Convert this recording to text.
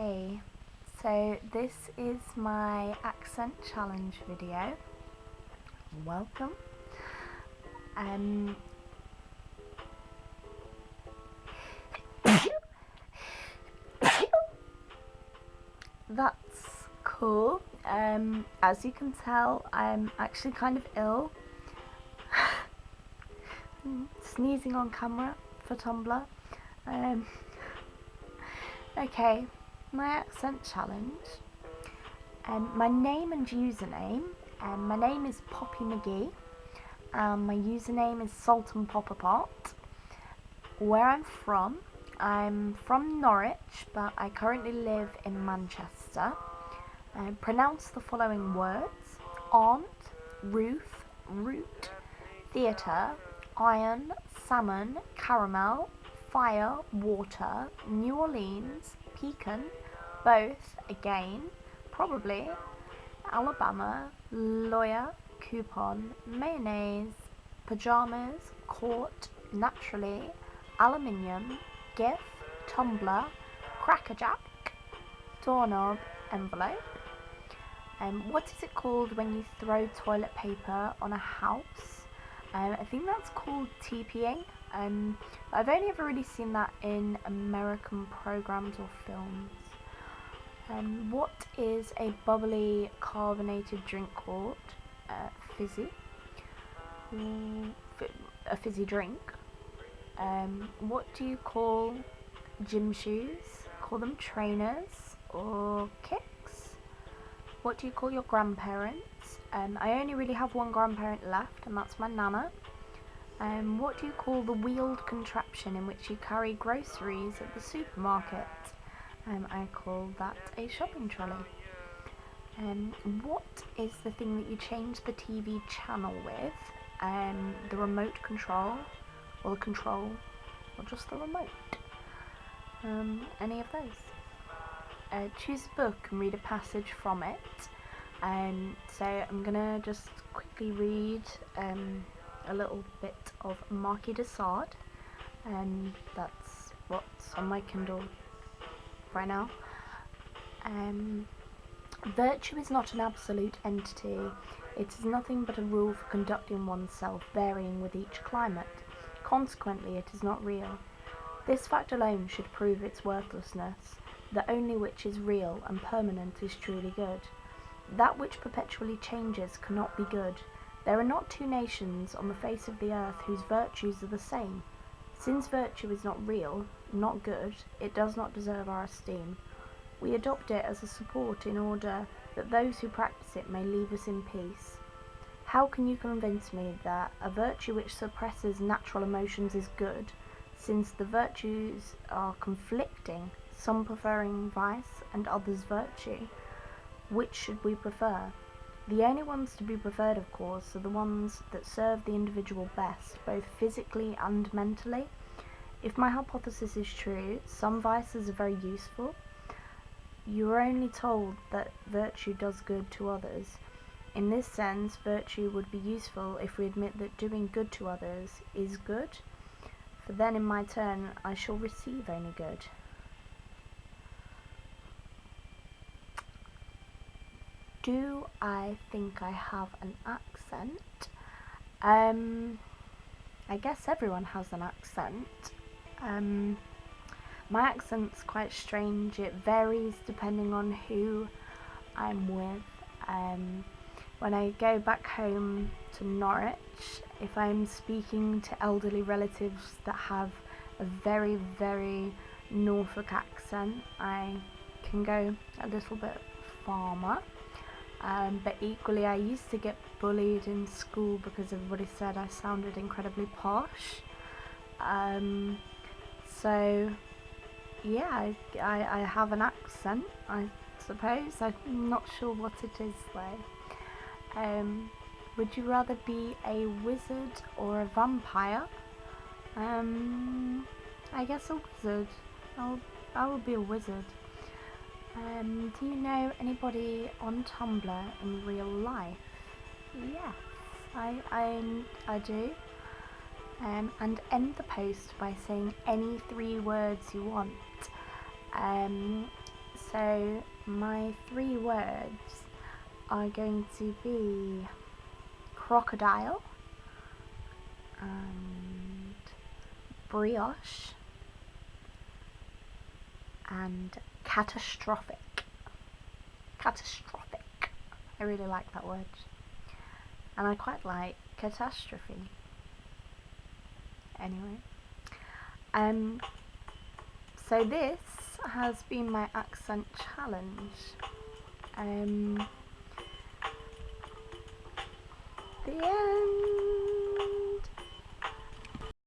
Hey, so this is my accent challenge video. Welcome. That's cool. As you can tell, I'm actually kind of ill. Sneezing on camera for Tumblr. Okay, my accent challenge. My name and username. My name is Poppy McGee. My username is Salt and Popper Pot. Where I'm from Norwich, but I currently live in Manchester. Pronounce the following words: aunt, roof, root, theatre, iron, salmon, caramel, fire, water, New Orleans, pecan, both, again, probably, Alabama, lawyer, coupon, mayonnaise, pajamas, court, naturally, aluminium, gift, tumbler, crackerjack, doorknob, envelope. What is it called when you throw toilet paper on a house? I think that's called TPing. I've only ever really seen that in American programs or films. What is a bubbly carbonated drink called? Fizzy. A fizzy drink. What do you call gym shoes? Call them trainers or kicks? What do you call your grandparents? I only really have one grandparent left, and that's my nana. What do you call the wheeled contraption in which you carry groceries at the supermarket? I call that a shopping trolley. What is the thing that you change the TV channel with? The remote control, or the control, or just the remote? Any of those? Choose a book and read a passage from it. So I'm gonna just quickly read a little bit of Marquis de Sade. That's what's on my Kindle right now. Virtue is not an absolute entity. It is nothing but a rule for conducting oneself, varying with each climate. Consequently, it is not real. This fact alone should prove its worthlessness. The only which is real and permanent is truly good. That which perpetually changes cannot be good. There are not two nations on the face of the earth whose virtues are the same. Since virtue is not real, not good, it does not deserve our esteem. We adopt it as a support in order that those who practice it may leave us in peace. How can you convince me that a virtue which suppresses natural emotions is good, since the virtues are conflicting, some preferring vice and others virtue? Which should we prefer? The only ones to be preferred, of course, are the ones that serve the individual best, both physically and mentally. If my hypothesis is true, some vices are very useful. You are only told that virtue does good to others. In this sense, virtue would be useful if we admit that doing good to others is good, for then in my turn I shall receive only good. Do I think I have an accent? I guess everyone has an accent. My accent's quite strange. It varies depending on who I'm with. When I go back home to Norwich, if I'm speaking to elderly relatives that have a very, very Norfolk accent, I can go a little bit farmer. But equally, I used to get bullied in school because everybody said I sounded incredibly posh. So yeah, I have an accent, I suppose. I'm not sure what it is though. Would you rather be a wizard or a vampire? I guess a wizard. I will be a wizard. Do you know anybody on Tumblr in real life? Yes, I do. And end the post by saying any 3 words you want. So my 3 words are going to be crocodile and brioche and catastrophic. Catastrophic. I really like that word. And I quite like catastrophe. Anyway. So this has been my accent challenge. The end.